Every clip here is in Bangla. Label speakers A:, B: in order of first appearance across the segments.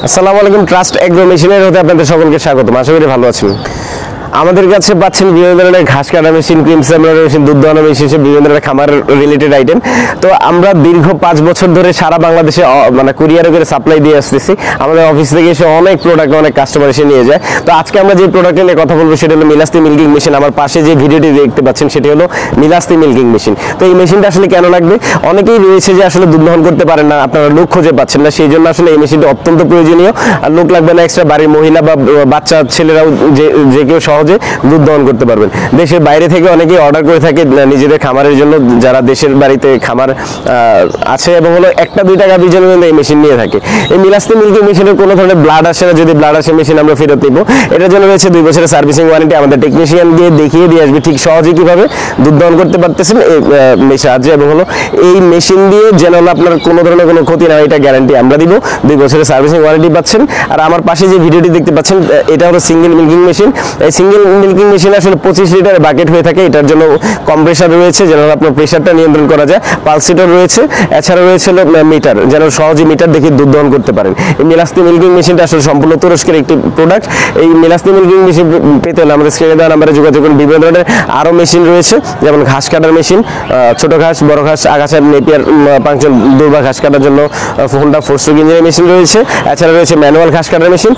A: আসসালামু আলাইকুম, ট্রাস্ট এগ্রো মেশিনের হতে আপনাদের সকলকে স্বাগতম। আশা করি ভালো আছেন। আমাদের কাছে পাচ্ছেন বিভিন্ন ধরনের ঘাস কাটা মেশিন, ক্রিম স্যাম্পলার মেশিন, দুধ দোয়ানো মেশিন, বিভিন্ন ধরনের খামার রিলেটেড আইটেম। তো আমরা দীর্ঘ 5 বছর ধরে সারা বাংলাদেশে মানে কুরিয়ারে করে সাপ্লাই দিয়ে আসতেছি। আমাদের অফিস থেকে এসে অনেক প্রোডাক্ট অনেক কাস্টমার এসে নিয়ে যায়। তো আজকে আমরা যে প্রোডাক্ট নিয়ে কথা বলবো সেটা হলো মিলাস্তি মিল্কিং মেশিন। আমার পাশে যে ভিডিওটি দেখতে পাচ্ছেন সেটি হলো মিলাস্তি মিল্কিং মেশিন। তো এই মেশিনটা আসলে কেন লাগবে? অনেকেই রয়েছে যে আসলে দুধ দহন করতে পারেন না, আপনারা লোক খুঁজে পাচ্ছেন না, সেই জন্য আসলে এই মেশিনটা অত্যন্ত প্রয়োজনীয়। আর লোক লাগবে না এক্সট্রা, বাড়ির মহিলা বা বাচ্চা ছেলেরাও যে কেউ সহজে দুধ দহন করতে পারবেন। দেশের বাইরে থেকে অনেকেই অর্ডার করে থাকে নিজেদের খামারের জন্য, যারা দেশের বাড়িতে খামার আছে এবং হলো 1-2 টাকা জন্য এই মেশিন নিয়ে থাকে। এই মিলাস্তি মিল্কিং মেশিনের কোনো ধরনের ব্লাড আসে না, যদি ব্লাড আসে মেশিন আমরা ফেরত দিব। এটার জন্য রয়েছে 2 বছরের সার্ভিসিং ওয়ারেন্টি। আমাদের টেকনিশিয়ান দিয়ে দেখিয়ে দিয়ে আসবে ঠিক সহজে কিভাবে দুধ দহন করতে পারতেছেন এই সাহায্যে, এবং হলো এই মেশিন দিয়ে যেন আপনার কোনো ধরনের কোনো ক্ষতি না হয় এটা গ্যারান্টি আমরা দিব। 2 বছরের সার্ভিসিং ওয়ারেন্টি পাচ্ছেন। আর আমার পাশে যে ভিডিওটি দেখতে পাচ্ছেন এটা হলো সিঙ্গেল মিল্কিং মেশিন। এই সিঙ্গেল মিল্কিং মেশিন আসলে 25 লিটার বাকেট হয়ে থাকে। এটার জন্য কম্প্রেসার রয়েছে যেন আপনার প্রেসারটা নিয়ন্ত্রণ করা যায়, পালসিটর রয়েছে, এছাড়া রয়েছে মিটার যেন সহজে মিটার দেখে দুধ দহন করতে পারেন। এই মিলাস্তি মিল্কিং মেশিনটা আসলে সম্পূর্ণ তুরস্কের একটি প্রোডাক্ট। এই মিলাস্তি মিল্কিং মেশিন পেতে হলে আমাদের স্ক্রিনে দেওয়া নাম্বারে যোগাযোগ করুন। বিভিন্ন ধরনের আরও মেশিন রয়েছে, যেমন ঘাস কাটার মেশিন, ছোট ঘাস, বড় ঘাস, আগাছা, নেপিয়ার, পাংচন, দুর্বা ঘাস কাটার জন্য হোন্ডা 4-stroke ইঞ্জিনের মেশিন রয়েছে। এছাড়া রয়েছে ম্যানুয়াল ঘাস কাটার মেশিন।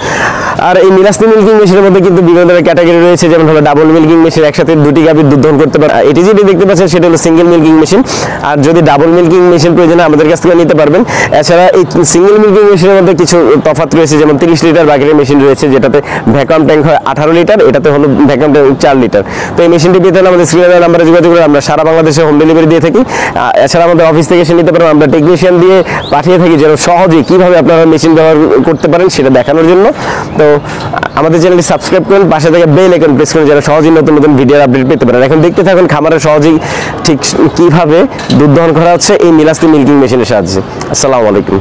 A: আর এই মিলাস্তি মিল্কিং মেশিনের মধ্যে কিন্তু বিভিন্ন ধরনের ক্যাটাগরি রয়েছে, যেমন হলো ডাবল মিল্কিং মেশিন, একসাথে 2টি গাভীর দুধ দহন করতে পারে। এটি যেটি দেখতে পাচ্ছেন সেটা হলো সিঙ্গেল মিল্কিং মেশিন। আর যদি ডাবল মিল্কিং মেশিন প্রয়োজন আমাদের কাছ থেকে নিতে পারবেন। এছাড়া এই সিঙ্গেল মিল্কিং মেশিনের মধ্যে কিছু তফাৎ রয়েছে, যেমন 30 লিটার বাকেটের মেশিন রয়েছে, যেটাতে ভ্যাকুয়াম ট্যাঙ্ক হয় 18 লিটার, এটাতে হলো ভ্যাকুয়াম ট্যাঙ্ক 4 লিটার। তো এই মেশিনটি পেতে হলে আমাদের স্ক্রিনে দেওয়া নাম্বারে যোগাযোগ করে আমরা সারা বাংলাদেশে হোম ডেলিভারি দিয়ে থাকি। এছাড়া আমাদের অফিস থেকে এসে নিতে পারবেন। আমরা টেকনিশিয়ান দিয়ে পাঠিয়ে থাকি যেন সহজে কীভাবে আপনারা মেশিন ব্যবহার করতে পারেন সেটা দেখানোর জন্য। তো আমাদের চ্যানেলটি সাবস্ক্রাইব করুন, পাশে থেকে বেল আইকন প্রেস করুন যেন সহজেই নতুন নতুন ভিডিওর আপডেট পেতে পারেন। এখন দেখতে থাকুন খামারে সহজেই ঠিক কীভাবে দুধ দহন করা হচ্ছে এই মিলাস্তি মিল্কিং মেশিনের সাহায্যে। আসসালামু আলাইকুম।